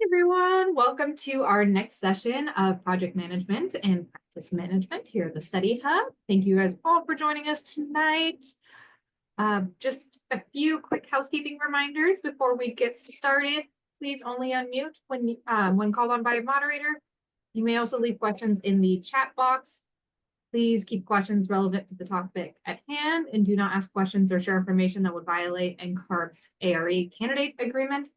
Everyone, welcome to our next session of project management and practice management here at the Study Hub. Thank you guys all for joining us tonight. Just a few quick housekeeping reminders before we get started. Please only unmute when called on by a moderator. You may also leave questions in the chat box. Please keep questions relevant to the topic at hand and do not ask questions or share information that would violate NCARB's ARE candidate agreement.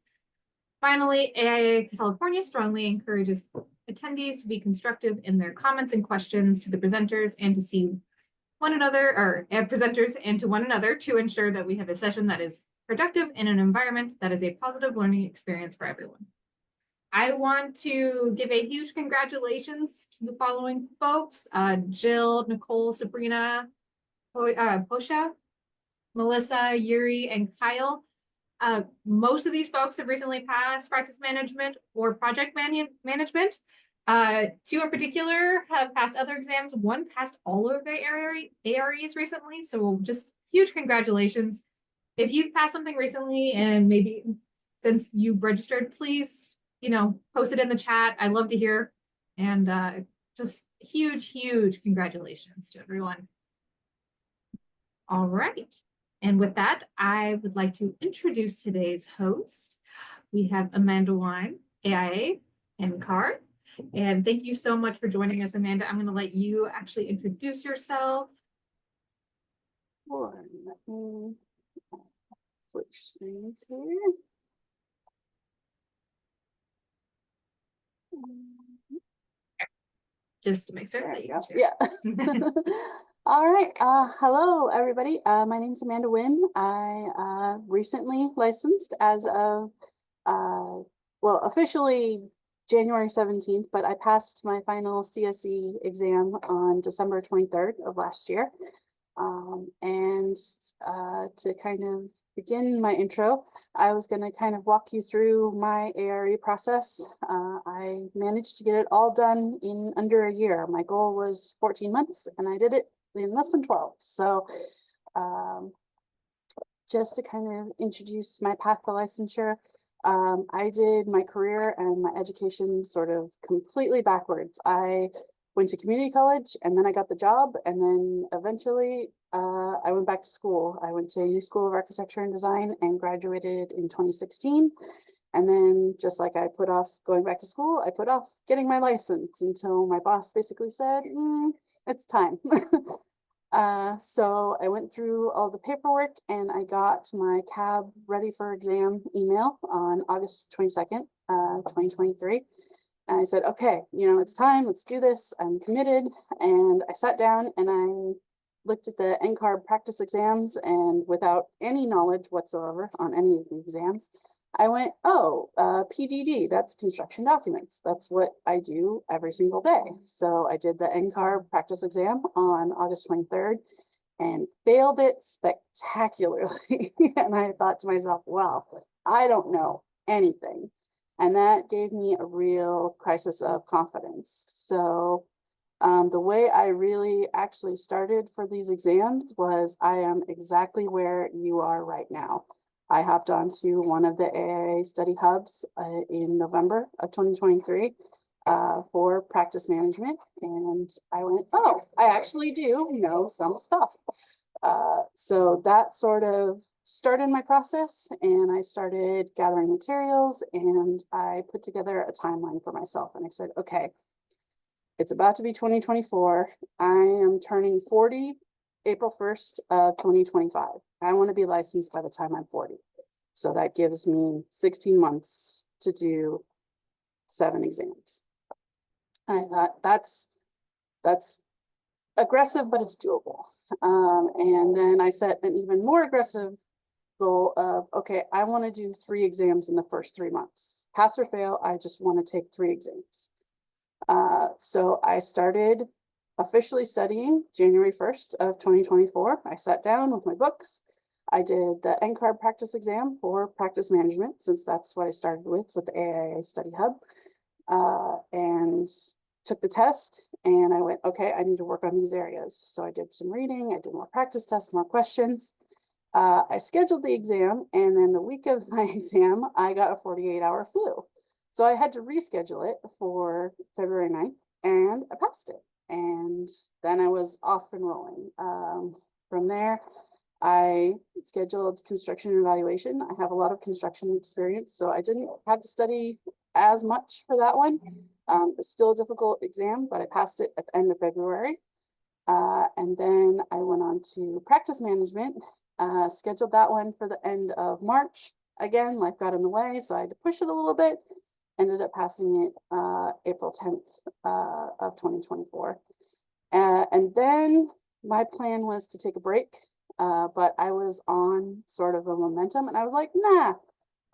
Finally, AIA California strongly encourages attendees to be constructive in their comments and questions to the presenters and to see one another, or presenters and to one another, to ensure that we have a session that is productive in an environment that is a positive learning experience for everyone. I want to give a huge congratulations to the following folks: Jill, Nicole, Sabrina, Posha, Melissa, Yuri, and Kyle. Most of these folks have recently passed practice management or project management. Two in particular have passed other exams. One passed all of their AREs recently. So just huge congratulations. If you've passed something recently and maybe since you've registered, please, post it in the chat. I'd love to hear. And just huge congratulations to everyone. All right. And with that, I would like to introduce today's host. We have Amanda Wynne, AIA, NCARB. And thank you so much for joining us, Amanda. I'm going to let you actually introduce yourself. Sure. Let me switch screens here. Just to make certain that you can share. Yeah. All right. Hello, everybody. My name is Amanda Wynne. I recently licensed as of, officially January 17th, but I passed my final CSE exam on December 23rd of last year. To kind of begin my intro, I was going to kind of walk you through my ARE process. I managed to get it all done in under a year. My goal was 14 months and I did it in less than 12. So just to kind of introduce my path to licensure, I did my career and my education sort of completely backwards. I went to community college and then I got the job, and then eventually I went back to school. I went to New School of Architecture and Design and graduated in 2016. And then just like I put off going back to school, I put off getting my license until my boss basically said, it's time. So I went through all the paperwork and I got my CAB ready for exam email on August 22nd, 2023. And I said, okay, it's time, let's do this. I'm committed. And I sat down and I looked at the NCARB practice exams, and without any knowledge whatsoever on any of the exams, I went, PDD, that's construction documents. That's what I do every single day. So I did the NCARB practice exam on August 23rd and failed it spectacularly. And I thought to myself, wow, I don't know anything. And that gave me a real crisis of confidence. So the way I really actually started for these exams was I am exactly where you are right now. I hopped onto one of the AIA study hubs in November of 2023 for practice management. And I went, oh, I actually do know some stuff. So that sort of started my process, and I started gathering materials, and I put together a timeline for myself. And I said, okay, it's about to be 2024. I am turning 40 April 1st of 2025. I want to be licensed by the time I'm 40. So that gives me 16 months to do 7 exams. And I thought that's aggressive, but it's doable. And then I set an even more aggressive goal of, okay, I want to do 3 exams in the first 3 months. Pass or fail, I just want to take 3 exams. So I started officially studying January 1st of 2024. I sat down with my books. I did the NCARB practice exam for practice management, since that's what I started with the AIA Study Hub, and took the test. And I went, okay, I need to work on these areas. So I did some reading, I did more practice tests, more questions. I scheduled the exam, and then the week of my exam, I got a 48-hour flu. So I had to reschedule it for February 9th, and I passed it. And then I was off and rolling. From there, I scheduled construction evaluation. I have a lot of construction experience, so I didn't have to study as much for that one. It's still a difficult exam, but I passed it at the end of February. And then I went on to practice management, scheduled that one for the end of March. Again, life got in the way, so I had to push it a little bit. Ended up passing it April 10th of 2024. And then my plan was to take a break, but I was on sort of a momentum, and I was like, nah,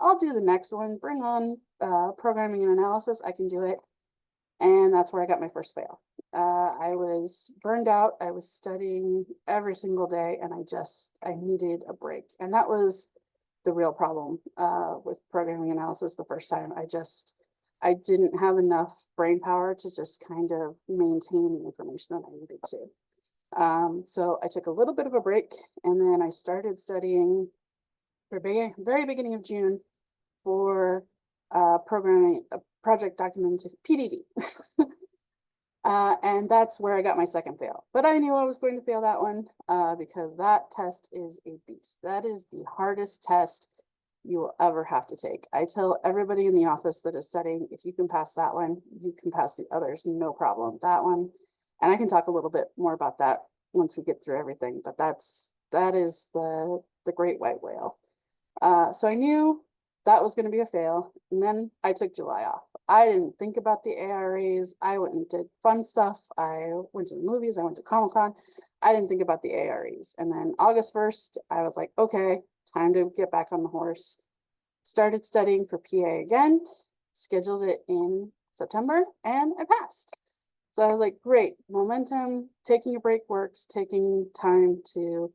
I'll do the next one. Bring on programming and analysis. I can do it. And that's where I got my first fail. I was burned out. I was studying every single day, and I needed a break. And that was the real problem with programming analysis the first time. I didn't have enough brain power to just kind of maintain the information that I needed to. So I took a little bit of a break, and then I started studying for very beginning of June for programming a project document PDD. And that's where I got my second fail. But I knew I was going to fail that one because that test is a beast. That is the hardest test you will ever have to take. I tell everybody in the office that is studying, if you can pass that one, you can pass the others, no problem. That one, and I can talk a little bit more about that once we get through everything, but that is the great white whale. So I knew that was going to be a fail, and then I took July off. I didn't think about the ARAs. I went and did fun stuff. I went to the movies. I went to Comic-Con. I didn't think about the ARAs. And then August 1st, I was like, okay, time to get back on the horse. Started studying for PA again, scheduled it in September, and I passed. So I was like, great, momentum, taking a break works, taking time to,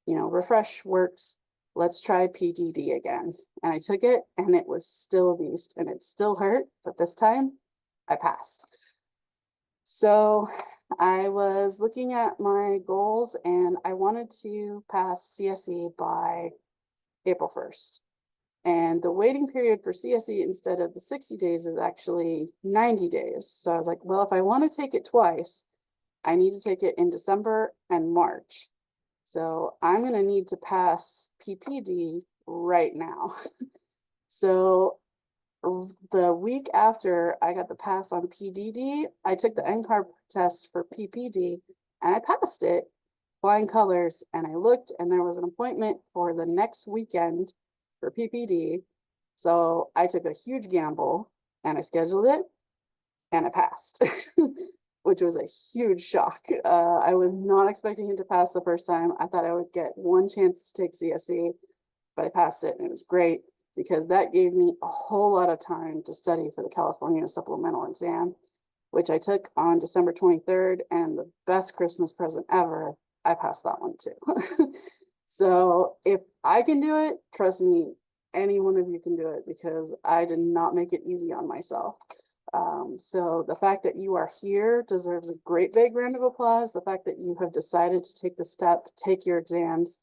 refresh works. Let's try PDD again. And I took it, and it was still a beast, and it still hurt, but this time I passed. So I was looking at my goals, and I wanted to pass CSE by April 1st. And the waiting period for CSE instead of the 60 days is actually 90 days. So I was like, well, if I want to take it twice, I need to take it in December and March. So I'm going to need to pass PPD right now. So the week after I got the pass on PDD, I took the NCARB test for PPD, and I passed it, flying colors. And I looked, and there was an appointment for the next weekend for PPD. So I took a huge gamble, and I scheduled it, and I passed, which was a huge shock. I was not expecting it to pass the first time. I thought I would get one chance to take CSE, but I passed it, and it was great because that gave me a whole lot of time to study for the California supplemental exam, which I took on December 23rd, and the best Christmas present ever, I passed that one too. So if I can do it, trust me, any one of you can do it, because I did not make it easy on myself. So the fact that you are here deserves a great big round of applause. The fact that you have decided to take the step, take your exams,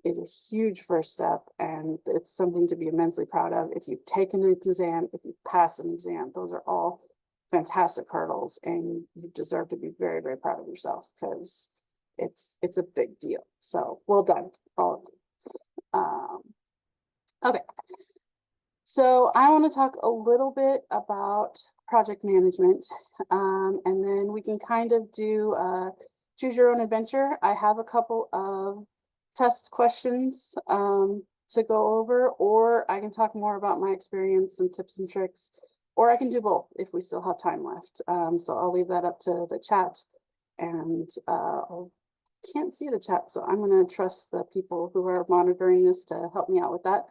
is a huge first step, and it's something to be immensely proud of. If you've taken an exam, if you pass an exam, those are all fantastic hurdles, and you deserve to be very, very proud of yourself, because it's a big deal. So well done, all of you. Okay. So I want to talk a little bit about project management, and then we can kind of do choose your own adventure. I have a couple of test questions to go over, or I can talk more about my experience and tips and tricks, or I can do both if we still have time left. So I'll leave that up to the chat, and I can't see the chat, so I'm going to trust the people who are monitoring this to help me out with that.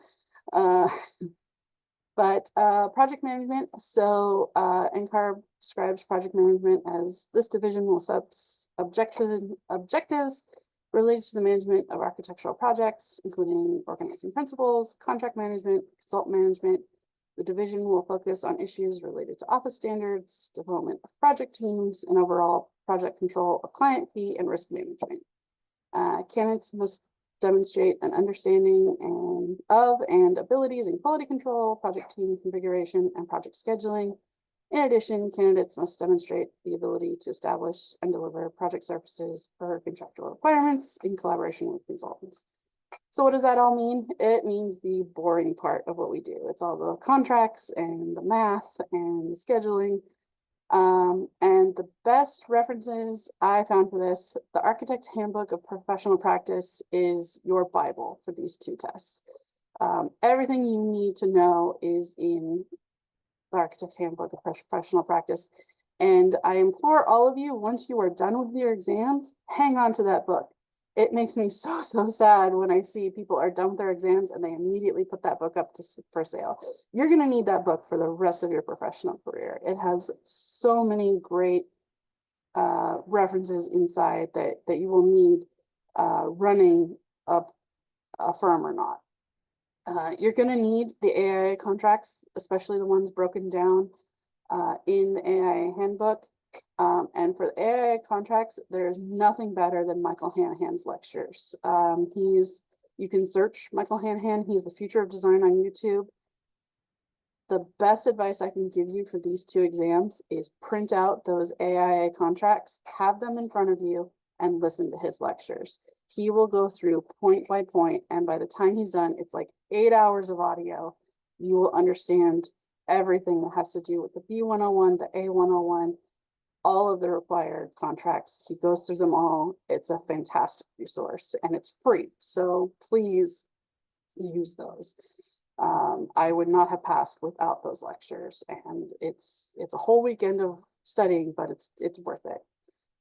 But project management, so NCARB describes project management as this division will set objectives related to the management of architectural projects, including organizing principles, contract management, consultant management. The division will focus on issues related to office standards, development of project teams, and overall project control of client fee and risk management. Candidates must demonstrate an understanding and abilities in quality control, project team configuration, and project scheduling. In addition, candidates must demonstrate the ability to establish and deliver project services per contractual requirements in collaboration with consultants. So what does that all mean? It means the boring part of what we do. It's all the contracts and the math and the scheduling. And the best references I found for this, the Architect Handbook of Professional Practice is your Bible for these two tests. Everything you need to know is in the Architect Handbook of Professional Practice. And I implore all of you, once you are done with your exams, hang on to that book. It makes me so sad when I see people are done with their exams and they immediately put that book up for sale. You're going to need that book for the rest of your professional career. It has so many great references inside that you will need running a firm or not. You're going to need the AIA contracts, especially the ones broken down in the AIA handbook. And for the AIA contracts, there's nothing better than Michael Hanahan's lectures. You can search Michael Hanahan. He's the Future of Design on YouTube. The best advice I can give you for these two exams is print out those AIA contracts, have them in front of you, and listen to his lectures. He will go through point by point, and by the time he's done, it's like 8 hours of audio. You will understand everything that has to do with the B101, the A101, all of the required contracts. He goes through them all. It's a fantastic resource and it's free. So please use those. I would not have passed without those lectures, and it's a whole weekend of studying, but it's worth it.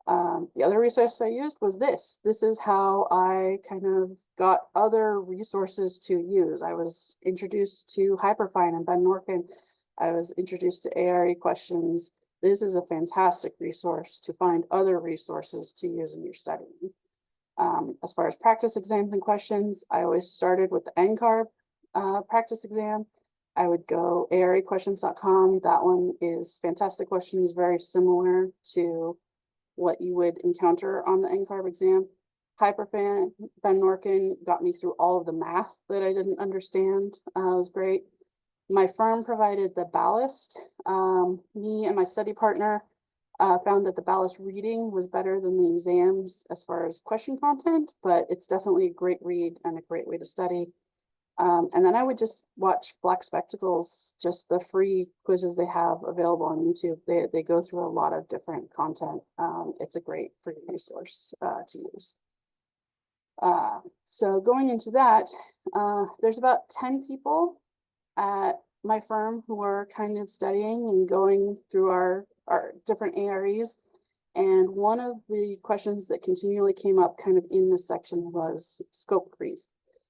The other resource I used was this. This is how I kind of got other resources to use. I was introduced to Hyperfine and Ben Norkin. I was introduced to ARE questions. This is a fantastic resource to find other resources to use in your studying. As far as practice exams and questions, I always started with the NCARB practice exam. I would go arequestions.com. That one is fantastic questions, very similar to what you would encounter on the NCARB exam. Hyperfan, Ben Norkin got me through all of the math that I didn't understand. It was great. My firm provided the ballast. Me and my study partner found that the ballast reading was better than the exams as far as question content, but it's definitely a great read and a great way to study. And then I would just watch Black Spectacles, just the free quizzes they have available on YouTube. They go through a lot of different content. It's a great free resource to use. So going into that, there's about 10 people at my firm who are kind of studying and going through our different AREs. And one of the questions that continually came up kind of in this section was scope creep.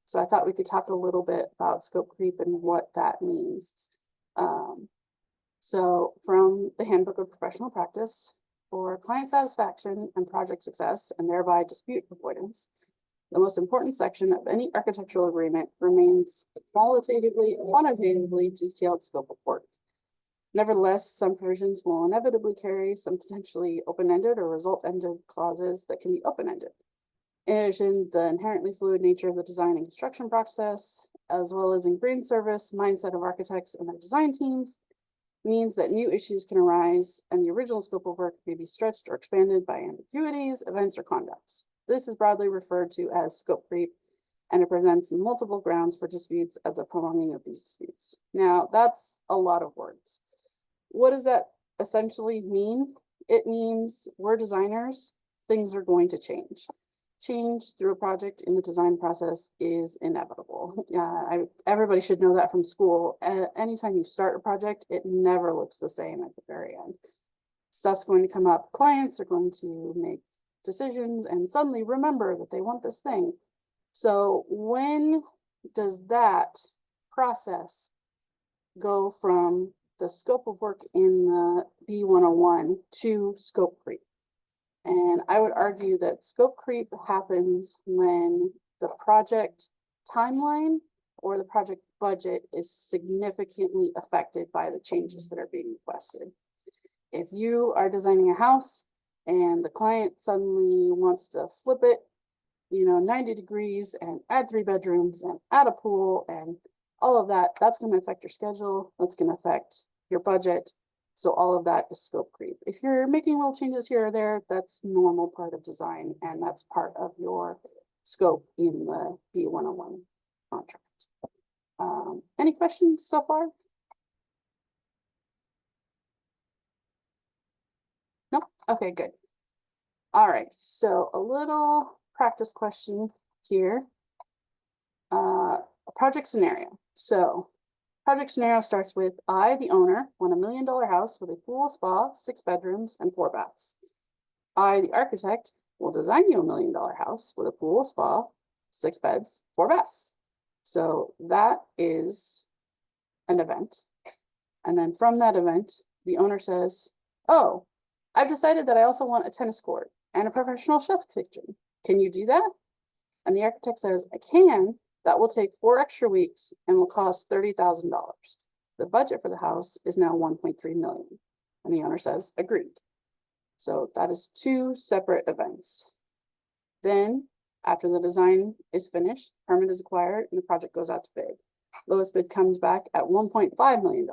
So I thought we could talk a little bit about scope creep and what that means. So from the Handbook of Professional Practice, for client satisfaction and project success, and thereby dispute avoidance, the most important section of any architectural agreement remains quantitatively detailed scope of work. Nevertheless, some provisions will inevitably carry some potentially open-ended or result-ended clauses that can be open-ended. In addition, the inherently fluid nature of the design and construction process, as well as ingrained service mindset of architects and their design teams, means that new issues can arise and the original scope of work may be stretched or expanded by ambiguities, events, or conducts. This is broadly referred to as scope creep, and it presents multiple grounds for disputes as a prolonging of these disputes. Now, that's a lot of words. What does that essentially mean? It means we're designers, things are going to change. Change through a project in the design process is inevitable. Everybody should know that from school. Anytime you start a project, it never looks the same at the very end. Stuff's going to come up. Clients are going to make decisions and suddenly remember that they want this thing. So when does that process go from the scope of work in the B101 to scope creep? And I would argue that scope creep happens when the project timeline or the project budget is significantly affected by the changes that are being requested. If you are designing a house and the client suddenly wants to flip it 90 degrees and add 3 bedrooms and add a pool and all of that, that's going to affect your schedule. That's going to affect your budget. So all of that is scope creep. If you're making little changes here or there, that's normal part of design, and that's part of your scope in the B101 contract. Any questions so far? Nope. Okay, good. All right, so a little practice question here. A project scenario. So project scenario starts with I, the owner, want $1 million house with a pool, spa, 6 bedrooms, and 4 baths. I, the architect, will design you $1 million house with a pool, spa, 6 beds, 4 baths. So that is an event. And then from that event, the owner says, oh, I've decided that I also want a tennis court and a professional chef kitchen. Can you do that? And the architect says, I can. That will take 4 extra weeks and will cost $30,000. The budget for the house is now 1.3 million. And the owner says, agreed. So that is 2 separate events. Then, after the design is finished, permit is acquired, and the project goes out to bid. Lowest bid comes back at $1.5 million.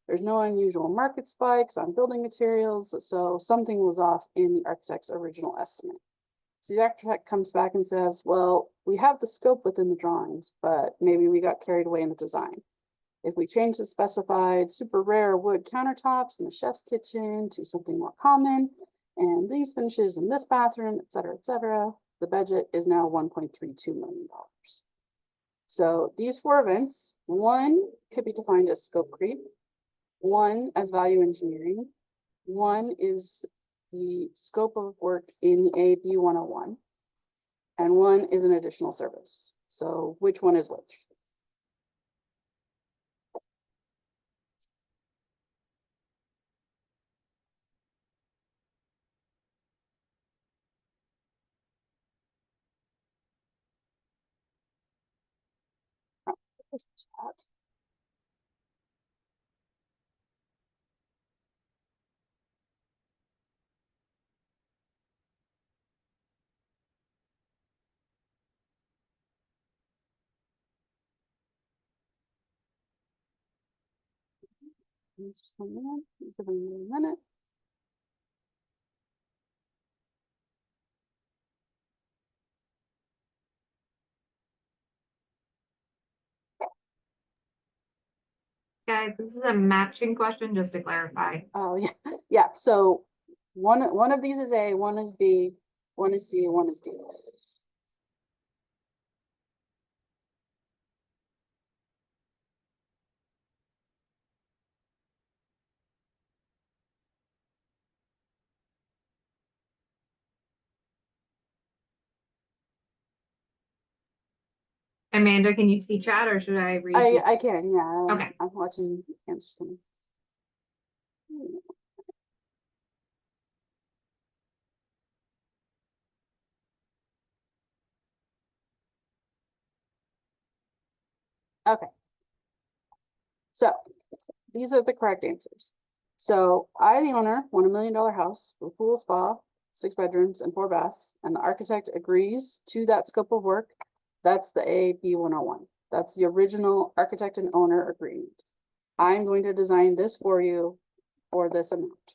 There's no unusual market spikes on building materials, so something was off in the architect's original estimate. So the architect comes back and says, well, we have the scope within the drawings, but maybe we got carried away in the design. If we change the specified super rare wood countertops in the chef's kitchen to something more common, and these finishes in this bathroom, et cetera, the budget is now $1.32 million. So these 4 events, one could be defined as scope creep, one as value engineering, one is the scope of work in a B101, and one is an additional service. So which one is which? Just 1 minute, give them a minute. Guys, this is a matching question, just to clarify. Oh, yeah, yeah, so one of these is A, one is B, one is C, one is D. Amanda, can you see chat or should I read you? I can, yeah. Okay. I'm watching answers coming. Okay. So these are the correct answers. So I, the owner, want $1 million house with pool, spa, 6 bedrooms, and 4 baths, and the architect agrees to that scope of work. That's the AB 101. That's the original architect and owner agreement. I'm going to design this for you for this amount.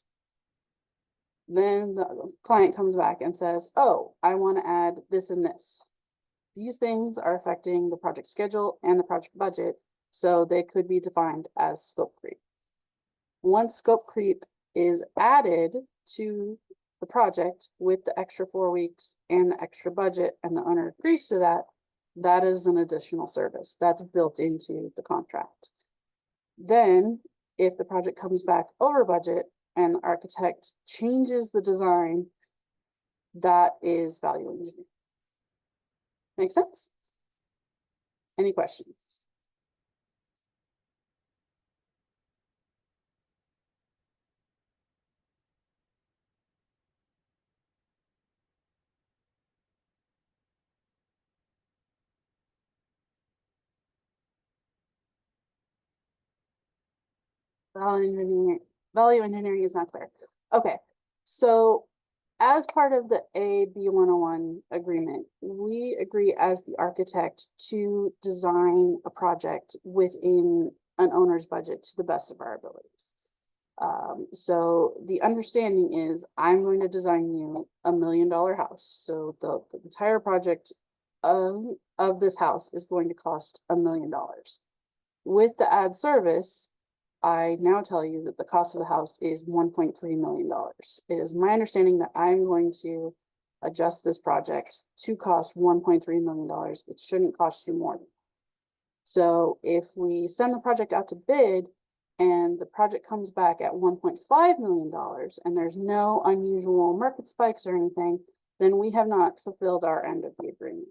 Then the client comes back and says, oh, I want to add this and this. These things are affecting the project schedule and the project budget, so they could be defined as scope creep. Once scope creep is added to the project with the extra 4 weeks and the extra budget, and the owner agrees to that, that is an additional service that's built into the contract. Then, if the project comes back over budget and the architect changes the design, that is value engineering. Make sense? Any questions? Value engineering is not clear. Okay, so as part of the AB 101 agreement, we agree as the architect to design a project within an owner's budget to the best of our abilities. So the understanding is I'm going to design you $1 million house. So the entire project of this house is going to cost $1 million. With the ad service, I now tell you that the cost of the house is $1.3 million. It is my understanding that I'm going to adjust this project to cost $1.3 million. It shouldn't cost you more. So if we send the project out to bid and the project comes back at $1.5 million and there's no unusual market spikes or anything, then we have not fulfilled our end of the agreement.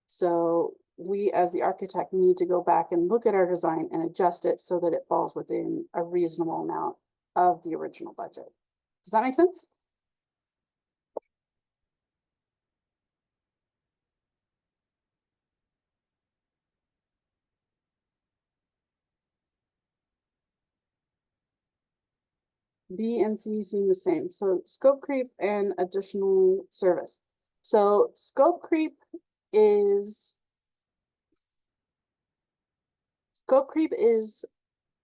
So we, as the architect, need to go back and look at our design and adjust it so that it falls within a reasonable amount of the original budget. Does that make sense? B and C seem the same. So scope creep and additional service. So scope creep is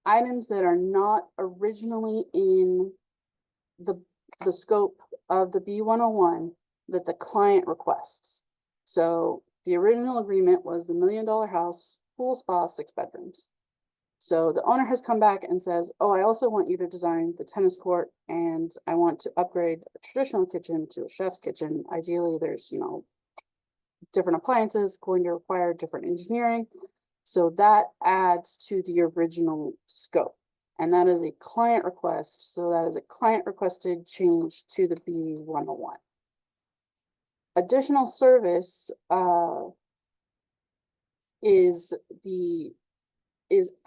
items that are not originally in the scope of the B101 that the client requests. So the original agreement was the $1 million house, pool, spa, 6 bedrooms. So the owner has come back and says, oh, I also want you to design the tennis court and I want to upgrade a traditional kitchen to a chef's kitchen. Ideally, there's, different appliances going to require different engineering. So that adds to the original scope. And that is a client request. So that is a client requested change to the B101. Additional service is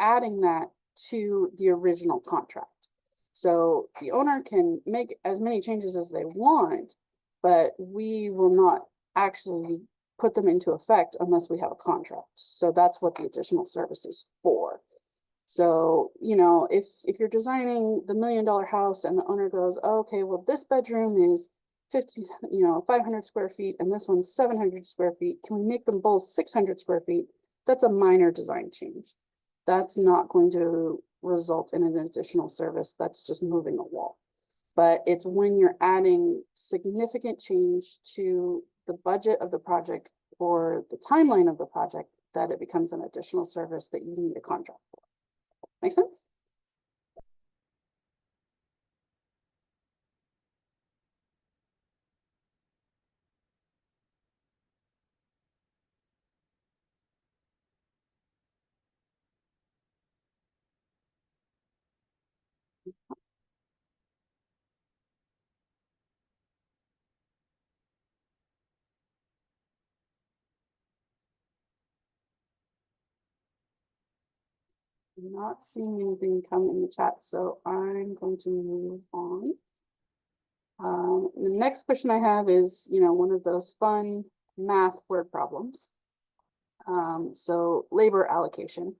adding that to the original contract. So the owner can make as many changes as they want, but we will not actually put them into effect unless we have a contract. So that's what the additional service is for. So, if you're designing the $1 million house and the owner goes, oh, okay, well, this bedroom is 500 square feet and this one's 700 square feet. Can we make them both 600 square feet? That's a minor design change. That's not going to result in an additional service. That's just moving a wall. But it's when you're adding significant change to the budget of the project or the timeline of the project that it becomes an additional service that you need a contract for. Make sense? I'm not seeing anything come in the chat, so I'm going to move on. The next question I have is, one of those fun math word problems. So labor allocation.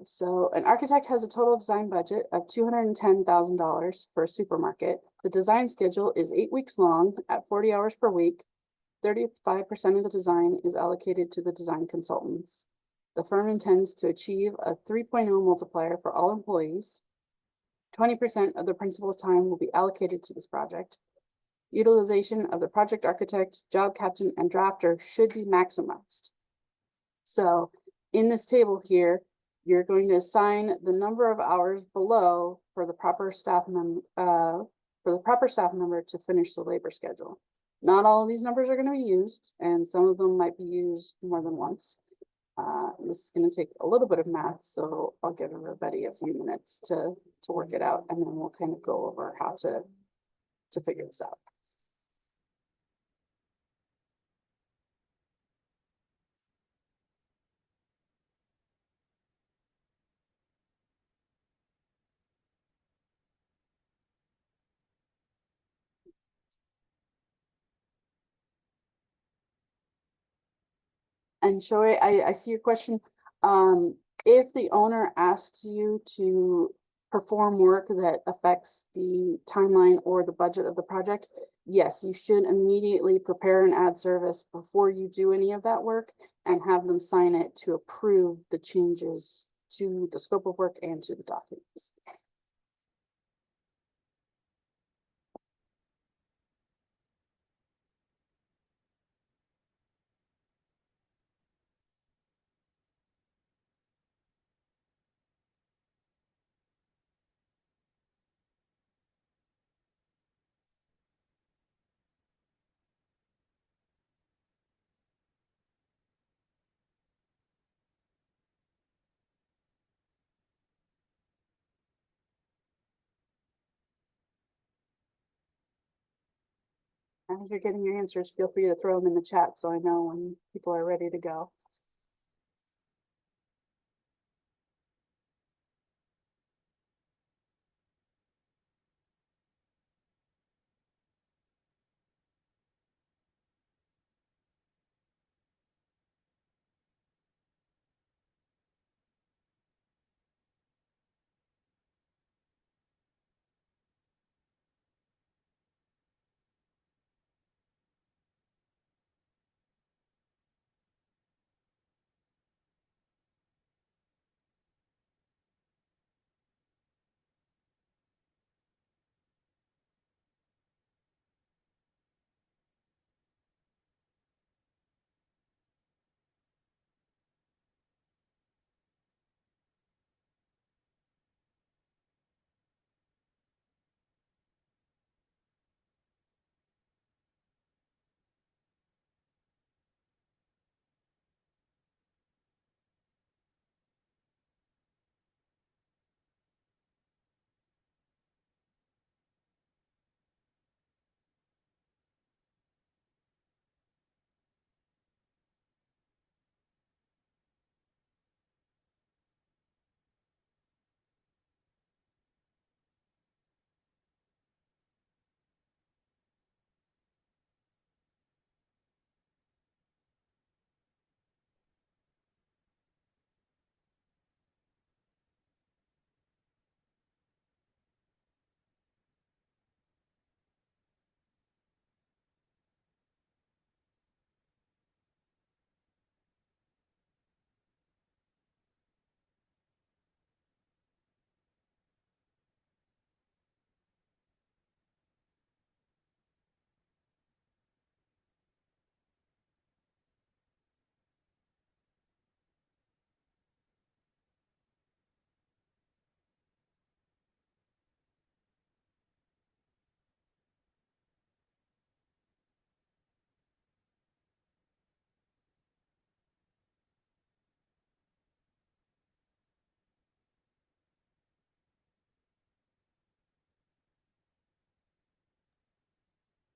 So an architect has a total design budget of $210,000 for a supermarket. The design schedule is 8 weeks long at 40 hours per week. 35% of the design is allocated to the design consultants. The firm intends to achieve a 3.0 multiplier for all employees. 20% of the principal's time will be allocated to this project. Utilization of the project architect, job captain, and drafter should be maximized. So in this table here, you're going to assign the number of hours below for the proper staff member to finish the labor schedule. Not all of these numbers are going to be used, and some of them might be used more than once. This is going to take a little bit of math, so I'll give everybody a few minutes to work it out, and then we'll kind of go over how to figure this out. And Shoei, I see your question. If the owner asks you to perform work that affects the timeline or the budget of the project, yes, you should immediately prepare an ad service before you do any of that work and have them sign it to approve the changes to the scope of work and to the documents. As you're getting your answers, feel free to throw them in the chat so I know when people are ready to go.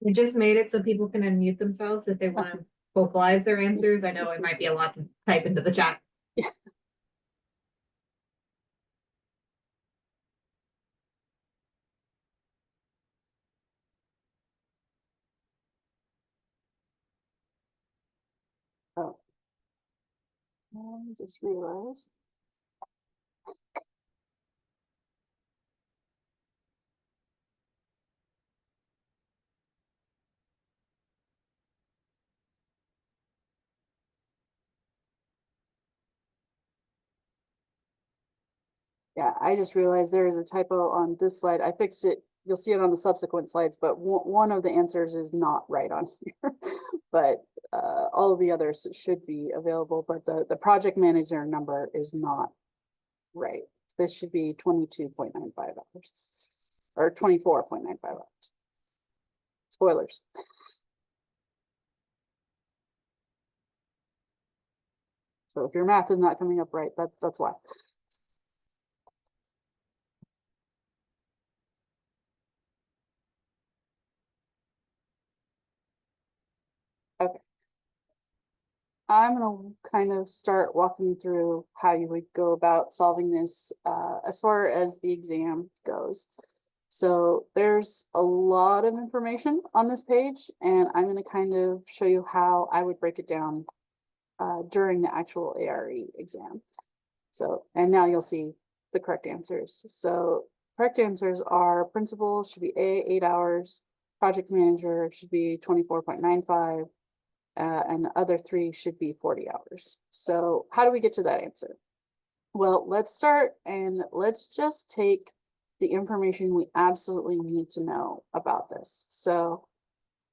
We just made it so people can unmute themselves if they want to vocalize their answers. I know it might be a lot to type into the chat. Oh, I just realized. Yeah, I just realized there is a typo on this slide. I fixed it. You'll see it on the subsequent slides, but one of the answers is not right on here. But all of the others should be available, but the project manager number is not right. This should be 22.95 hours or 24.95 hours. Spoilers. So if your math is not coming up right, that's why. Okay. I'm gonna kind of start walking through how you would go about solving this as far as the exam goes. So there's a lot of information on this page, and I'm gonna kind of show you how I would break it down during the actual ARE exam. So, and now you'll see the correct answers. So correct answers are principal should be A, 8 hours, project manager should be 24.95, and the other three should be 40 hours. So how do we get to that answer? Well, let's start and let's just take the information we absolutely need to know about this. So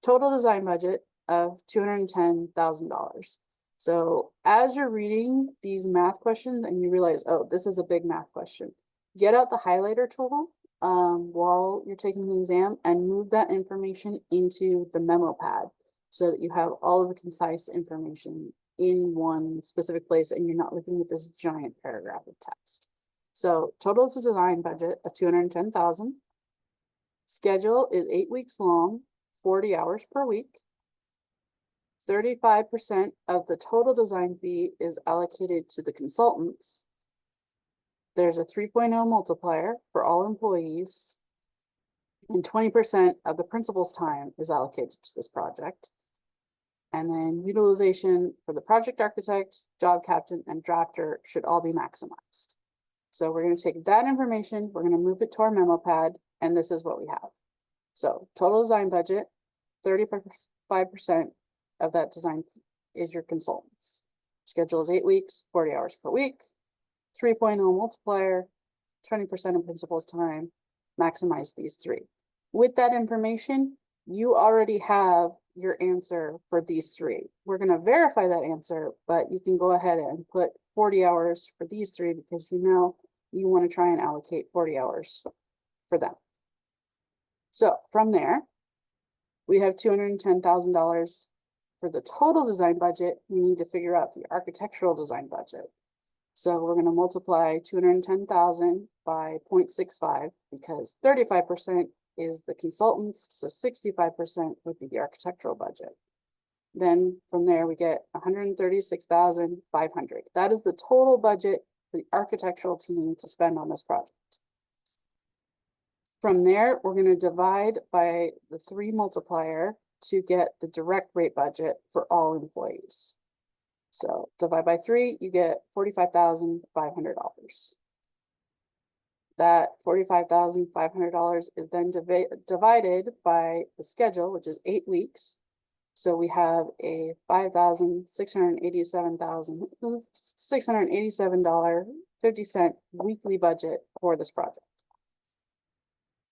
total design budget of $210,000. So as you're reading these math questions and you realize, oh, this is a big math question, get out the highlighter tool while you're taking the exam and move that information into the memo pad so that you have all of the concise information in one specific place and you're not looking at this giant paragraph of text. So total design budget of 210,000. Schedule is 8 weeks long, 40 hours per week. 35% of the total design fee is allocated to the consultants. There's a 3.0 multiplier for all employees, and 20% of the principal's time is allocated to this project. And then utilization for the project architect, job captain, and drafter should all be maximized. So we're going to take that information, we're going to move it to our memo pad, and this is what we have. So total design budget, 35% of that design is your consultants. Schedule is 8 weeks, 40 hours per week, 3.0 multiplier, 20% of principal's time, maximize these three. With that information, you already have your answer for these three. We're going to verify that answer, but you can go ahead and put 40 hours for these three because you know you want to try and allocate 40 hours for them. So from there, we have $210,000 for the total design budget. We need to figure out the architectural design budget. So we're going to multiply 210,000 by 0.65 because 35% is the consultants, so 65% would be the architectural budget. Then from there we get 136,500. That is the total budget for the architectural team to spend on this project. From there, we're going to divide by the 3 multiplier to get the direct rate budget for all employees. So divide by 3, you get $45,500. That $45,500 is then divided by the schedule, which is 8 weeks. So we have a $687.50 weekly budget for this project.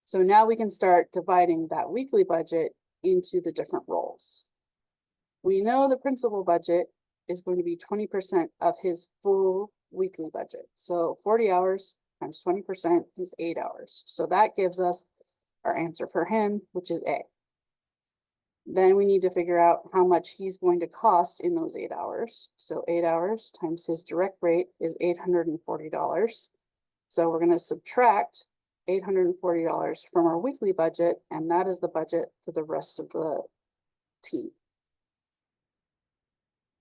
So now we can start dividing that weekly budget into the different roles. We know the principal budget is going to be 20% of his full weekly budget. So 40 hours times 20% is 8 hours. So that gives us our answer for him, which is A. Then we need to figure out how much he's going to cost in those 8 hours. So 8 hours times his direct rate is $840. So we're going to subtract $840 from our weekly budget, and that is the budget for the rest of the team.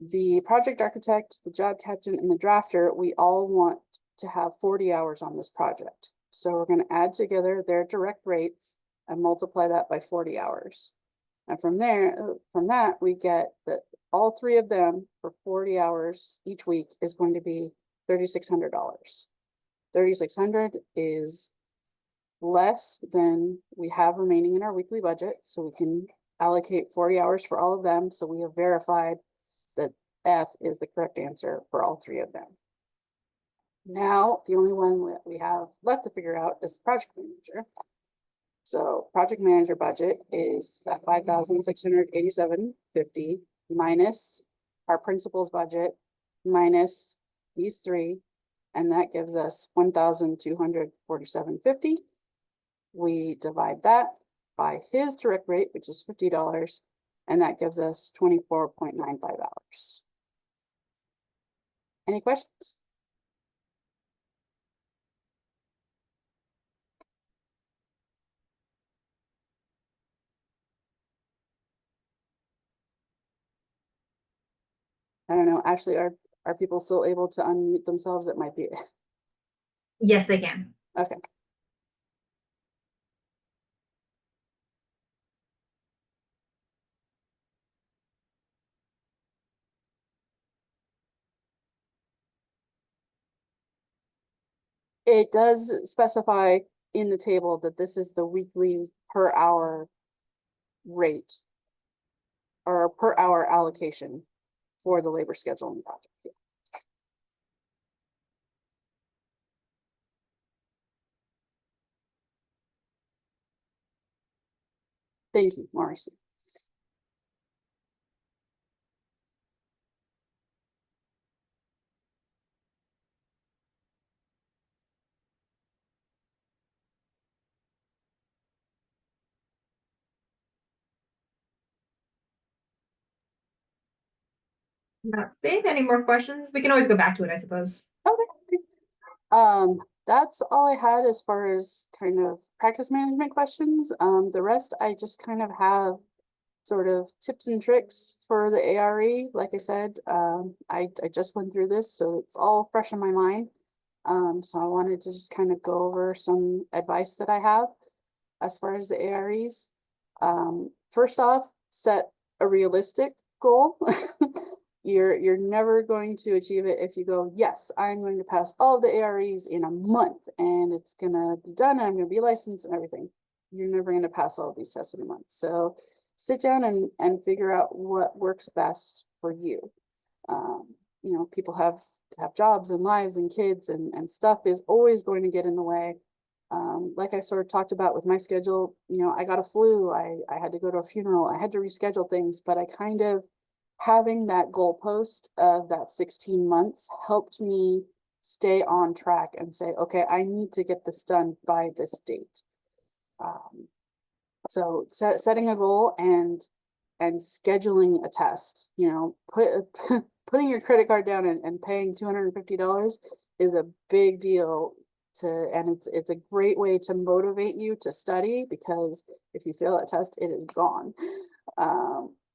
The project architect, the job captain, and the drafter, we all want to have 40 hours on this project. So we're going to add together their direct rates and multiply that by 40 hours. And from that, we get that all 3 of them for 40 hours each week is going to be $3,600. $3,600 is less than we have remaining in our weekly budget, so we can allocate 40 hours for all of them. So we have verified that F is the correct answer for all 3 of them. Now, the only one that we have left to figure out is project manager. So project manager budget is that $5,687.50 minus our principal's budget minus these 3, and that gives us $1,247.50. We divide that by his direct rate, which is $50, and that gives us $24.95. Any questions? I don't know, Ashley, are people still able to unmute themselves? It might be. Yes, they can. Okay. It does specify in the table that this is the weekly per hour rate or per hour allocation for the labor scheduling project. Yeah. Thank you, Morrissey. Not seeing any more questions. We can always go back to it, I suppose. Okay. That's all I had as far as kind of practice management questions. The rest I just kind of have sort of tips and tricks for the ARE. Like I said, I just went through this, so it's all fresh in my mind. So I wanted to just kind of go over some advice that I have as far as the AREs. First off, set a realistic goal. You're never going to achieve it if you go, yes, I'm going to pass all of the AREs in a month and it's gonna be done and I'm gonna be licensed and everything. You're never gonna pass all of these tests in a month. So sit down and figure out what works best for you. You know, people have jobs and lives and kids and stuff is always going to get in the way. Like I sort of talked about with my schedule, you know, I got a flu, I had to go to a funeral, I had to reschedule things, but I kind of having that goalpost of that 16 months helped me stay on track and say, okay, I need to get this done by this date. So setting a goal and scheduling a test, you know, putting your credit card down and paying $250 is a big deal and it's a great way to motivate you to study, because if you fail that test, it is gone.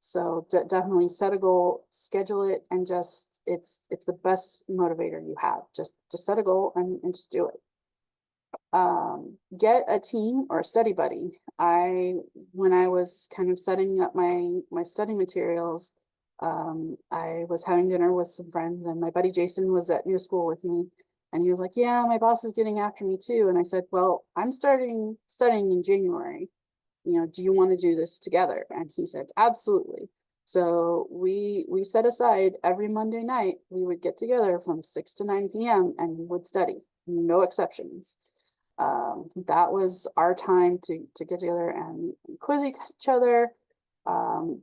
So definitely set a goal, schedule it, and just it's the best motivator you have. Just set a goal and just do it. Get a team or a study buddy. When I was kind of setting up my study materials, I was having dinner with some friends and my buddy Jason was at new school with me, and he was like, yeah, my boss is getting after me too. And I said, well, I'm starting studying in January. You know, do you want to do this together? And he said, absolutely. So we set aside every Monday night, we would get together from 6 to 9 p.m. and we would study, no exceptions. That was our time to get together and quiz each other,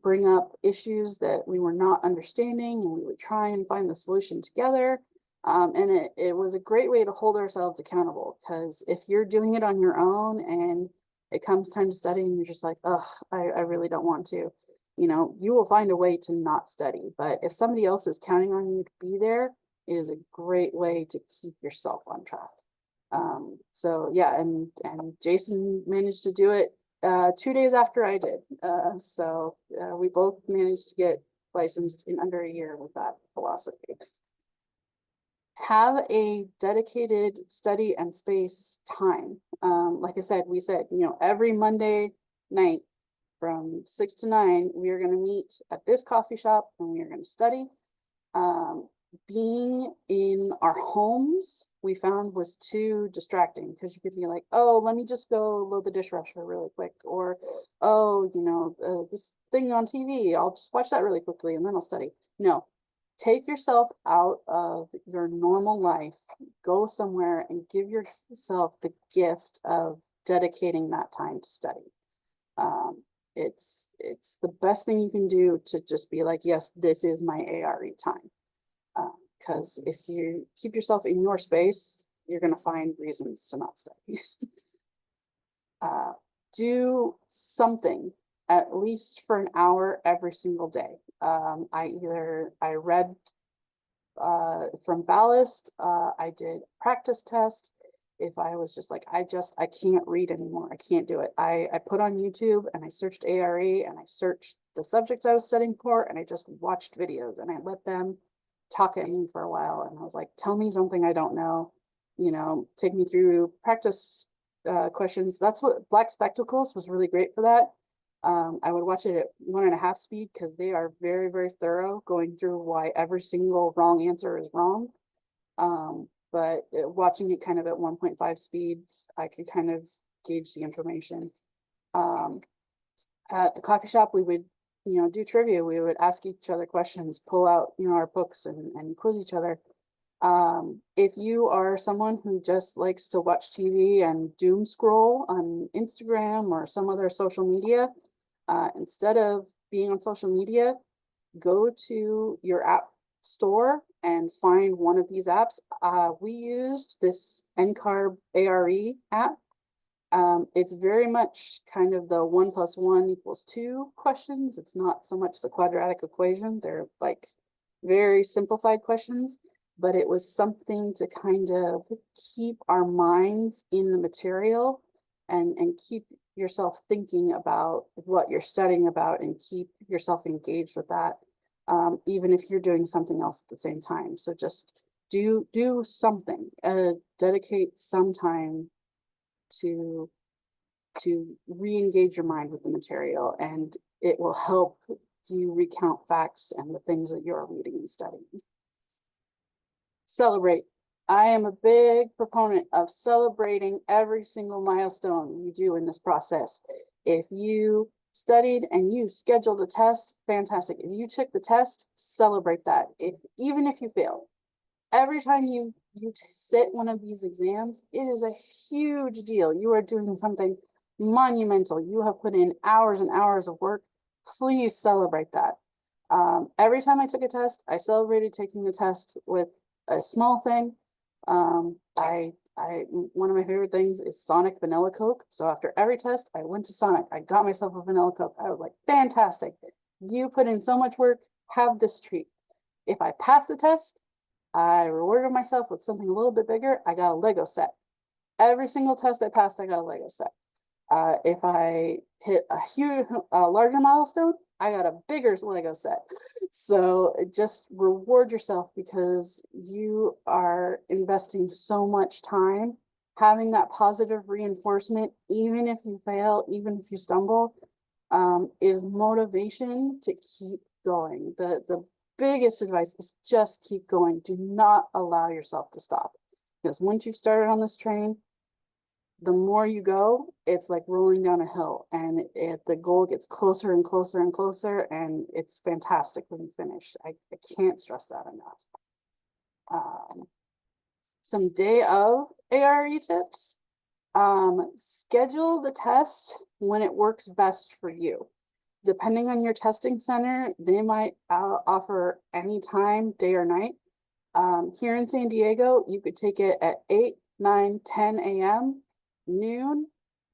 bring up issues that we were not understanding, and we would try and find the solution together. And it was a great way to hold ourselves accountable, because if you're doing it on your own and it comes time to study and you're just like, oh, I really don't want to, you know, you will find a way to not study. But if somebody else is counting on you to be there, it is a great way to keep yourself on track. So yeah, and Jason managed to do it 2 days after I did. So we both managed to get licensed in under a year with that philosophy. Have a dedicated study and space time. Like I said, we said, you know, every Monday night from 6 to 9, we are going to meet at this coffee shop and we are going to study. Being in our homes, we found was too distracting, because you could be like, oh, let me just go load the dishwasher really quick, or oh, you know, this thing on TV, I'll just watch that really quickly and then I'll study. No, take yourself out of your normal life, go somewhere and give yourself the gift of dedicating that time to study. It's the best thing you can do to just be like, yes, this is my ARE time. Because if you keep yourself in your space, you're going to find reasons to not study. Do something at least for an hour every single day. I read from Ballast, I did practice test. If I was just like, I can't read anymore, I can't do it, I put on YouTube and I searched ARE and I searched the subjects I was studying for, and I just watched videos and I let them talk at me for a while, and I was like, tell me something I don't know, you know, take me through practice questions. That's what Black Spectacles was really great for that. I would watch it at 1.5 speed, because they are very, very thorough, going through why every single wrong answer is wrong. but watching it kind of at 1.5 speed, I could kind of gauge the information. At the coffee shop, we would, do trivia. We would ask each other questions, pull out, our books and quiz each other. If you are someone who just likes to watch TV and doom scroll on Instagram or some other social media, instead of being on social media, go to your app store and find one of these apps. We used this NCARB ARE app. It's very much kind of the 1 + 1 = 2 questions. It's not so much the quadratic equation. They're like very simplified questions, but it was something to kind of keep our minds in the material and keep yourself thinking about what you're studying about and keep yourself engaged with that, even if you're doing something else at the same time. So just do something, dedicate some time to re-engage your mind with the material, and it will help you recount facts and the things that you're reading and studying. Celebrate. I am a big proponent of celebrating every single milestone you do in this process. If you studied and you scheduled a test, fantastic. If you took the test, celebrate that. Even if you fail, every time you sit one of these exams, it is a huge deal. You are doing something monumental. You have put in hours and hours of work. Please celebrate that. Every time I took a test, I celebrated taking the test with a small thing. One of my favorite things is Sonic Vanilla Coke. So after every test, I went to Sonic. I got myself a vanilla Coke. I was like, fantastic. You put in so much work, have this treat. If I pass the test, I rewarded myself with something a little bit bigger. I got a Lego set. Every single test I passed, I got a Lego set. If I hit a larger milestone, I got a bigger Lego set. So just reward yourself, because you are investing so much time. Having that positive reinforcement, even if you fail, even if you stumble, is motivation to keep going. The biggest advice is just keep going. Do not allow yourself to stop, because once you've started on this train, the more you go, it's like rolling down a hill, and the goal gets closer and closer and closer, and it's fantastic when you finish. I can't stress that enough. Some day of ARE tips. Schedule the test when it works best for you. Depending on your testing center, they might offer any time, day or night. Here in San Diego, you could take it at 8, 9, 10 a.m., noon,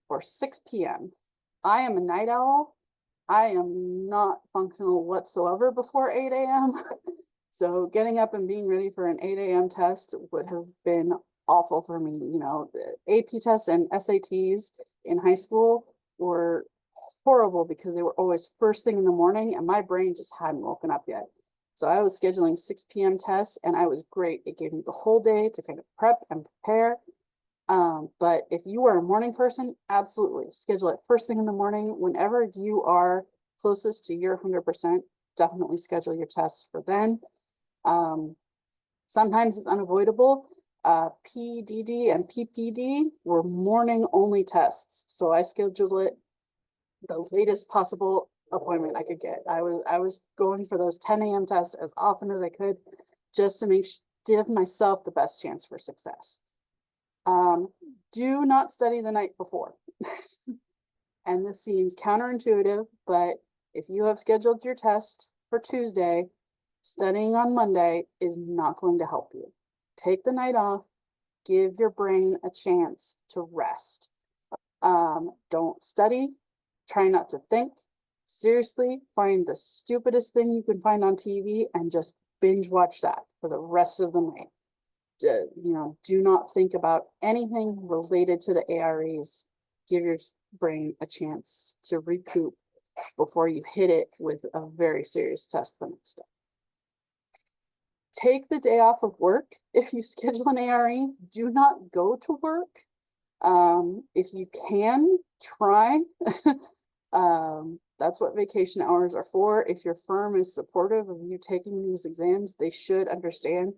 or 6 p.m. I am a night owl. I am not functional whatsoever before 8 a.m. So getting up and being ready for an 8 a.m. test would have been awful for me. The AP tests and SATs in high school were horrible because they were always first thing in the morning, and my brain just hadn't woken up yet. So I was scheduling 6 p.m. tests, and I was great. It gave me the whole day to kind of prep and prepare. But if you are a morning person, absolutely schedule it first thing in the morning. Whenever you are closest to your 100%, definitely schedule your tests for then. Sometimes it's unavoidable. PDD and PPD were morning only tests, so I scheduled it the latest possible appointment I could get. I was going for those 10 a.m. tests as often as I could, just to give myself the best chance for success. Do not study the night before. And this seems counterintuitive, but if you have scheduled your test for Tuesday, studying on Monday is not going to help you. Take the night off, give your brain a chance to rest. Don't study, try not to think. Seriously, find the stupidest thing you can find on TV and just binge watch that for the rest of the night. Do not think about anything related to the AREs. Give your brain a chance to recoup before you hit it with a very serious test the next day. Take the day off of work. If you schedule an ARE, do not go to work. If you can, try. That's what vacation hours are for. If your firm is supportive of you taking these exams, they should understand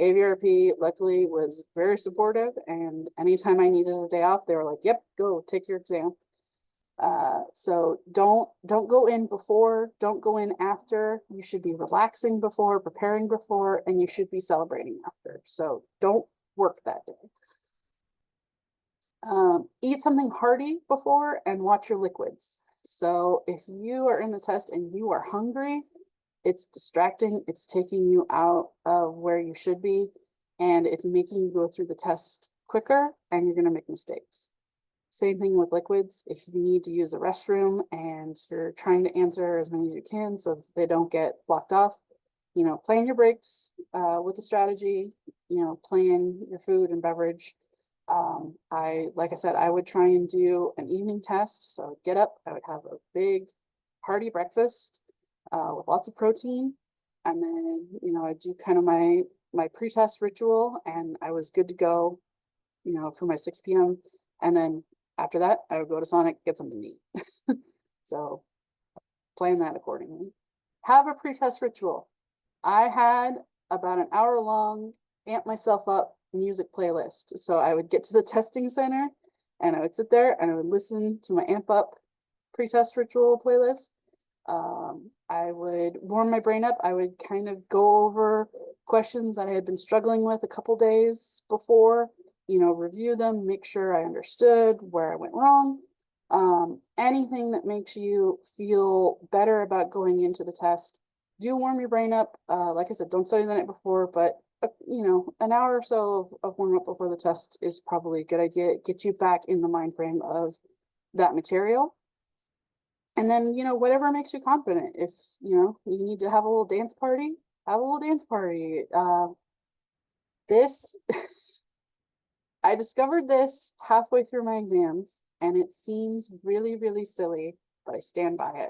AVRP luckily was very supportive, and anytime I needed a day off, they were like, yep, go take your exam. So don't go in before, don't go in after. You should be relaxing before, preparing before, and you should be celebrating after. So don't work that day. Eat something hearty before and watch your liquids. So if you are in the test and you are hungry, it's distracting, it's taking you out of where you should be, and it's making you go through the test quicker, and you're going to make mistakes. Same thing with liquids. If you need to use the restroom and you're trying to answer as many as you can so they don't get blocked off, you know, plan your breaks with a strategy, you know, plan your food and beverage. Like I said, I would try and do an evening test. So I would get up, I would have a big hearty breakfast with lots of protein. And then, you know, I do kind of my pre-test ritual, and I was good to go, you know, for my 6 p.m. And then after that, I would go to Sonic, get something to eat. So plan that accordingly. Have a pre-test ritual. I had about an hour long amp myself up music playlist. So I would get to the testing center and I would sit there and I would listen to my amp up pre-test ritual playlist. I would warm my brain up. I would kind of go over questions that I had been struggling with a couple days before, you know, review them, make sure I understood where I went wrong. Anything that makes you feel better about going into the test. Do warm your brain up. Like I said, don't study the night before, but you know, an hour or so of warm up before the test is probably a good idea. It gets you back in the mind frame of that material. And then, you know, whatever makes you confident. If, you know, you need to have a little dance party, have a little dance party. This, I discovered this halfway through my exams, and it seems really, really silly, but I stand by it.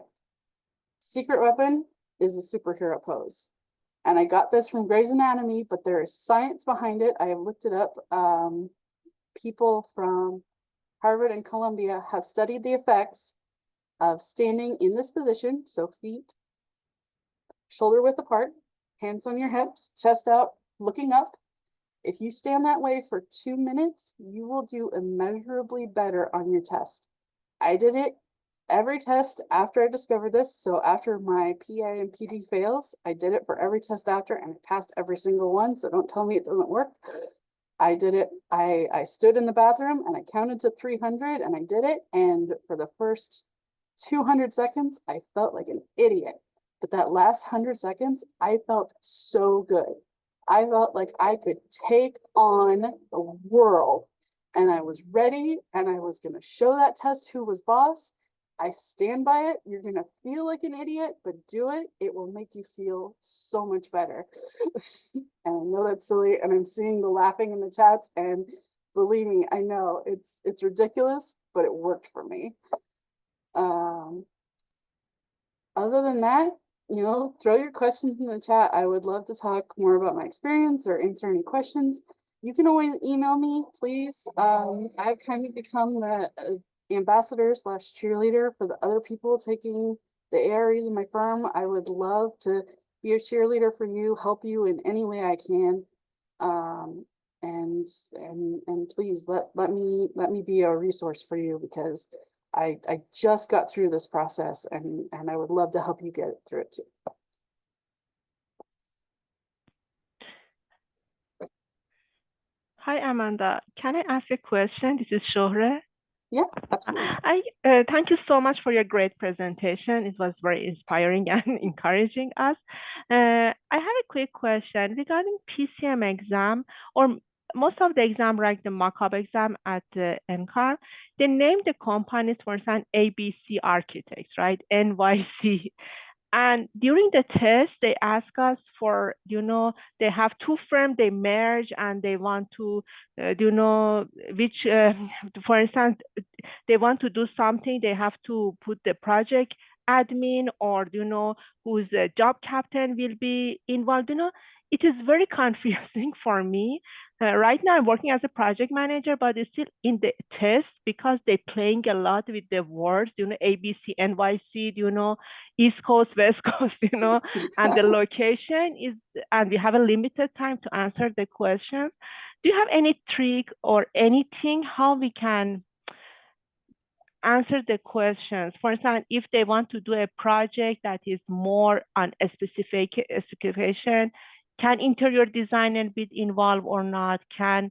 Secret weapon is the superhero pose. And I got this from Grey's Anatomy, but there is science behind it. I have looked it up. People from Harvard and Columbia have studied the effects of standing in this position, so feet shoulder width apart, hands on your hips, chest out, looking up. If you stand that way for 2 minutes, you will do immeasurably better on your test. I did it every test after I discovered this. So after my PA and PD fails, I did it for every test after, and I passed every single one. So don't tell me it doesn't work. I did it. I stood in the bathroom and I counted to 300 and I did it. And for the first 200 seconds, I felt like an idiot. But that last 100 seconds, I felt so good. I felt like I could take on the world, and I was ready, and I was going to show that test who was boss. I stand by it. You're going to feel like an idiot, but do it. It will make you feel so much better. And I know that's silly, and I'm seeing the laughing in the chats, and believe me, I know it's ridiculous, but it worked for me. Other than that, you know, throw your questions in the chat. I would love to talk more about my experience or answer any questions. You can always email me, please. I've kind of become the ambassador / cheerleader for the other people taking the AREs in my firm. I would love to be a cheerleader for you, help you in any way I can. And please let me be a resource for you, because I just got through this process, and I would love to help you get through it too. Hi, Amanda. Can I ask a question? This is Shohre. Yeah, absolutely. Thank you so much for your great presentation. It was very inspiring and encouraging us. I have a quick question regarding PcM exam, or most of the exam, like the mock-up exam at the NCAR. They named the companies, for example, ABC Architects, right? NYC. And during the test, they ask us for, you know, they have two firms, they merge, and they want to, you know, which, for instance, they want to do something, they have to put the project admin, or, you know, whose job captain will be involved. You know, it is very confusing for me. Right now, I'm working as a project manager, but it's still in the test because they're playing a lot with the words, ABC, NYC, East Coast, West Coast, and the location is, and we have a limited time to answer the questions. Do you have any trick or anything how we can answer the questions? For instance, if they want to do a project that is more on a specification, can interior designer be involved or not? Can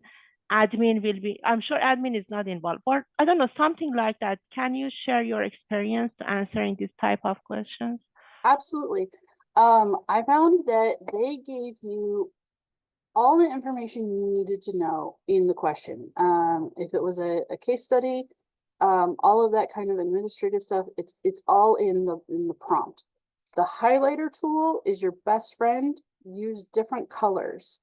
admin will be, I'm sure admin is not involved, or I don't know, something like that. Can you share your experience to answering this type of questions? Absolutely. I found that they gave you all the information you needed to know in the question. If it was a case study, all of that kind of administrative stuff, it's all in the prompt. The highlighter tool is your best friend. Use different colors,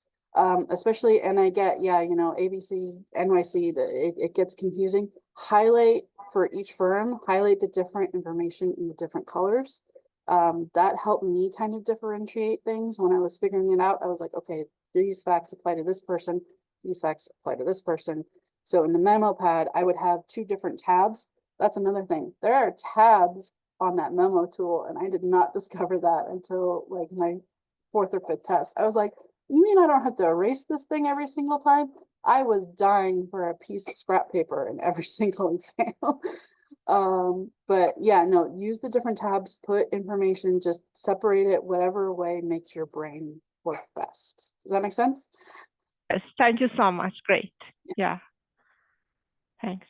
especially, and I get, yeah, ABC, NYC, it gets confusing. Highlight for each firm, highlight the different information in the different colors. That helped me kind of differentiate things when I was figuring it out. I was like, okay, these facts apply to this person, these facts apply to this person. So in the memo pad, I would have 2 different tabs. That's another thing. There are tabs on that memo tool, and I did not discover that until like my 4th or 5th test. I was like, you mean I don't have to erase this thing every single time? I was dying for a piece of scrap paper in every single exam. But yeah, no, use the different tabs, put information, just separate it whatever way makes your brain work best. Does that make sense? Yes, thank you so much. Great. Yeah. Thanks.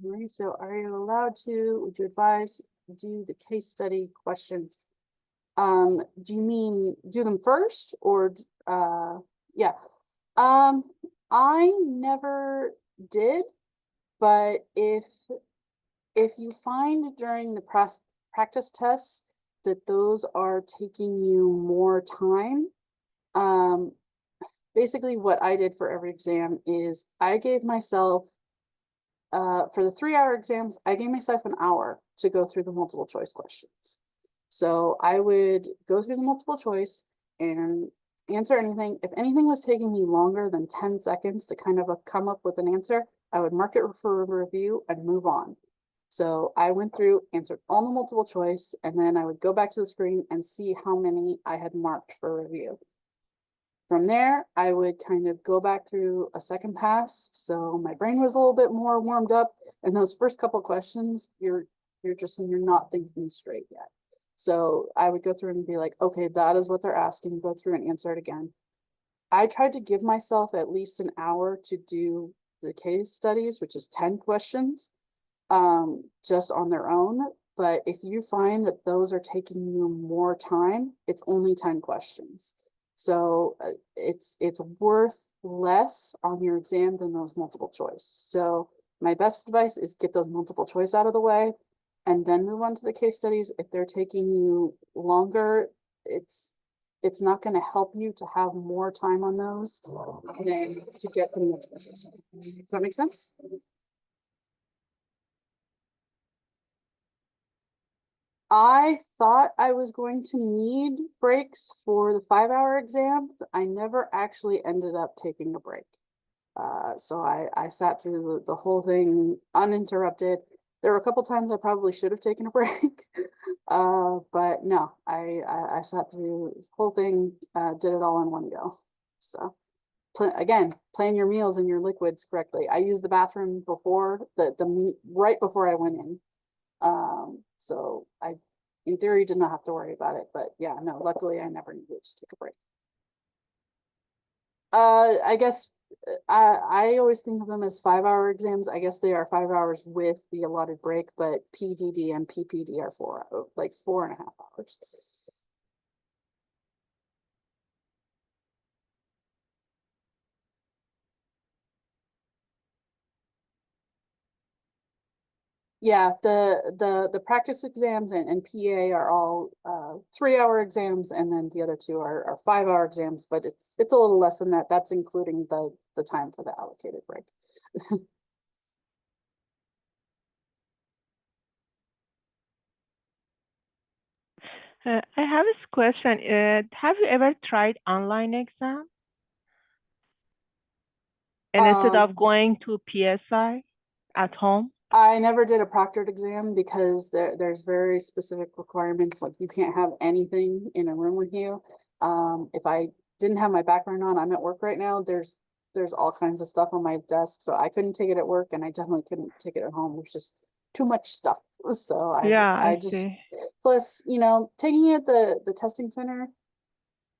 All right, so are you allowed to, would you advise, do the case study questions? Do you mean do them first or, yeah. I never did, but if you find during the practice tests that those are taking you more time, basically what I did for every exam is I gave myself, for the 3-hour exams, I gave myself an hour to go through the multiple choice questions. So I would go through the multiple choice and answer anything. If anything was taking me longer than 10 seconds to kind of come up with an answer, I would mark it for review and move on. So I went through, answered all the multiple choice, and then I would go back to the screen and see how many I had marked for review. From there, I would kind of go back through a second pass. So my brain was a little bit more warmed up. And those first couple questions, you're not thinking straight yet. So I would go through and be like, okay, that is what they're asking, go through and answer it again. I tried to give myself at least an hour to do the case studies, which is 10 questions, just on their own. But if you find that those are taking you more time, it's only 10 questions. So it's worth less on your exam than those multiple choice. So my best advice is get those multiple choice out of the way and then move on to the case studies. If they're taking you longer, it's not going to help you to have more time on those than to get the multiple choice. Does that make sense? I thought I was going to need breaks for the 5-hour exams. I never actually ended up taking a break. So I sat through the whole thing uninterrupted. There were a couple times I probably should have taken a break. But no, I sat through the whole thing, did it all in one go. So again, plan your meals and your liquids correctly. I used the bathroom before right before I went in. So I, in theory, did not have to worry about it, but yeah, no, luckily I never needed to take a break. I guess I always think of them as 5-hour exams. I guess they are 5 hours with the allotted break, but PDD and PPD are 4.5 hours. Yeah, the practice exams and PA are all 3-hour exams, and then the other 2 are 5-hour exams, but it's a little less than that. That's including the time for the allocated break. I have this question. Have you ever tried online exam? And instead of going to PSI at home? I never did a proctored exam because there's very specific requirements, like you can't have anything in a room with you. If I didn't have my background on, I'm at work right now, there's all kinds of stuff on my desk, so I couldn't take it at work and I definitely couldn't take it at home. There's just too much stuff. So Yeah, I I just, see. plus, you know, taking it at the testing center,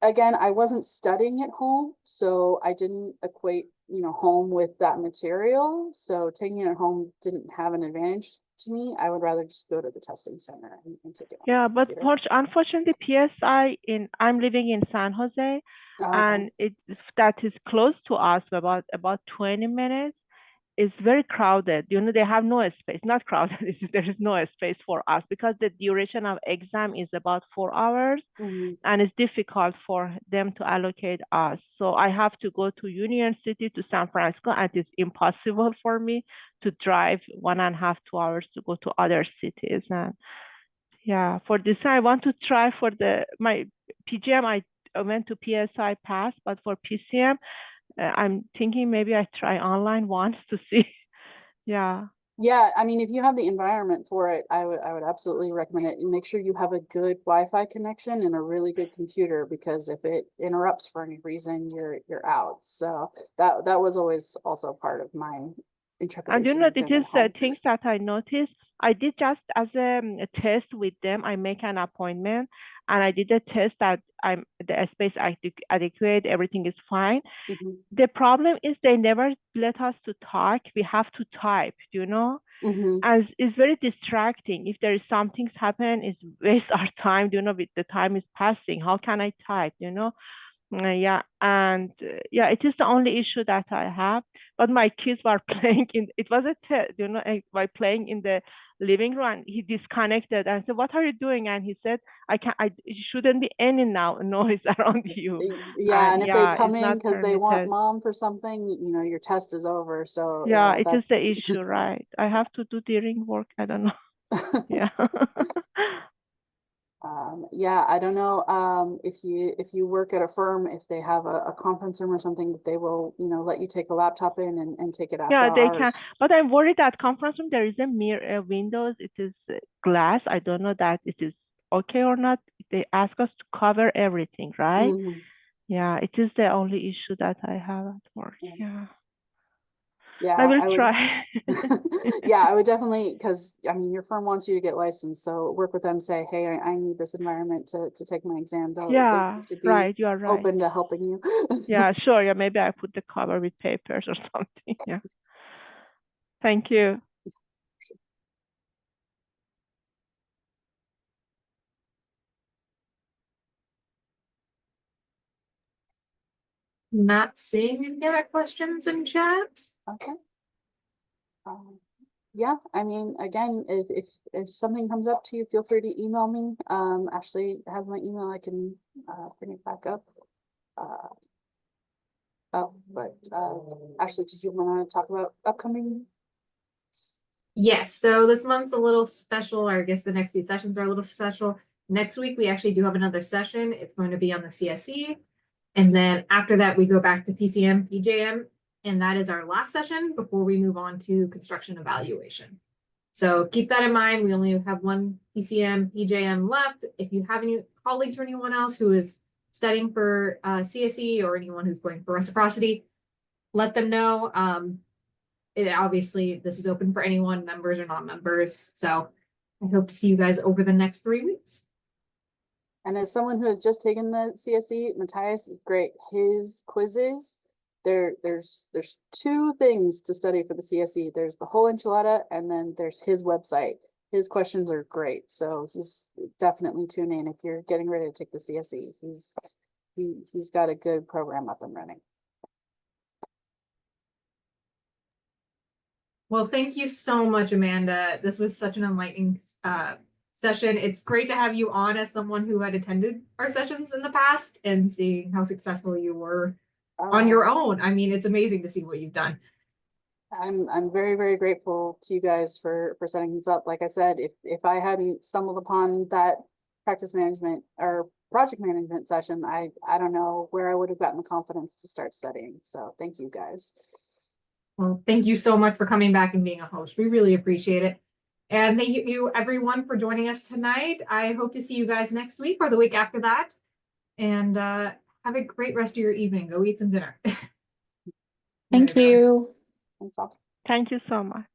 again, I wasn't studying at home, so I didn't equate, you know, home with that material. So taking it at home didn't have an advantage to me. I would rather just go to the testing center and take it on Yeah, the but computer. unfortunately, PSI I'm living in San Jose, Okay. and that is close to us, about 20 minutes. It's very crowded. You know, they have no space. Not crowded. There is no space for us because the duration of exam is about 4 hours, Mhm. and it's difficult for them to allocate us. So I have to go to Union City to San Francisco, and it's impossible for me to drive 1.5, 2 hours to go to other cities. And yeah, for this I want to try for my PjM. I went to PSI pass, but for PcM, I'm thinking maybe I try online once to see. Yeah. Yeah, I mean, if you have the environment for it, I would absolutely recommend it. And make sure you have a good Wi-Fi connection and a really good computer, because if it interrupts for any reason, you're out. So that was always also part of my And you interpretation know, of it doing it is at home. things that I noticed. I did just as a test with them. I make an appointment, and I did a test that the space adequate, everything is fine. Mhm. The problem is they never let us to talk. We have to type, you know, Mhm. as it's very distracting. If there is something's happen, it's waste our time, you know, with the time is passing. How can I type, you know? Yeah, and yeah, it is the only issue that I have. But my kids were playing in. It was a test, you know, by playing in the living room. And he disconnected and said, "What are you doing?" And he said, "I can't. It shouldn't be any now noise around you." Yeah, And and if they yeah, come it's in not because they want permitted. mom for something, you know, your test is over. So Yeah, it is that's the issue, right? I have to do during work. I don't know. Yeah. yeah, I don't know, if you work at a firm, if they have a conference room or something, that they will, you know, let you take a laptop in and take it after Yeah, they can. hours. But I'm worried that conference room there is a mirror windows. It is glass. I don't know that it is okay or not. They ask us to cover everything, right? Mhm. Yeah, it is the only issue that I have at work. Yeah, Yeah, I yeah, will I would. try. Yeah, I would definitely, because I mean, your firm wants you to get licensed, so work with them, say, hey, I need this environment to take my exam. They Yeah, should be right. You are right. open to helping you. Yeah, sure. Yeah, maybe I put the cover with papers or something. Yeah. Thank you. Not seeing any other questions in chat. Okay. Yeah, I mean, again, if something comes up to you, feel free to email me. Ashley has my email. I can bring it back up. Uh, oh, but Ashley, did you want to talk about upcoming? Yes, so this month's a little special, or I guess the next few sessions are a little special. Next week, we actually do have another session. It's going to be on the CSE. And then after that, we go back to PcM, PjM, and that is our last session before we move on to construction evaluation. So keep that in mind. We only have one PcM, PjM left. If you have any colleagues or anyone else who is studying for CSE, or anyone who's going for reciprocity, let them know. Obviously, this is open for anyone, members or non-members. So I hope to see you guys over the next 3 weeks. And as someone who has just taken the CSE, Matthias is great. His quizzes, there's two things to study for the CSE. There's the whole enchilada, and then there's his website. His questions are great, so he's definitely tune in if you're getting ready to take the CSE. He's got a good program up and running. Well, thank you so much, Amanda. This was such an enlightening session. It's great to have you on as someone who had attended our sessions in the past and seeing how successful you were on your own. I mean, it's amazing to see what you've done. I'm very, very grateful to you guys for setting this up. Like I said, if I hadn't stumbled upon that practice management or project management session, I don't know where I would have gotten the confidence to start studying. So thank you guys. Well, thank you so much for coming back and being a host. We really appreciate it. And thank you everyone for joining us tonight. I hope to see you guys next week or the week after that. And have a great rest of your evening. Go eat some dinner. Thank you. Thanks all. Thank you so much.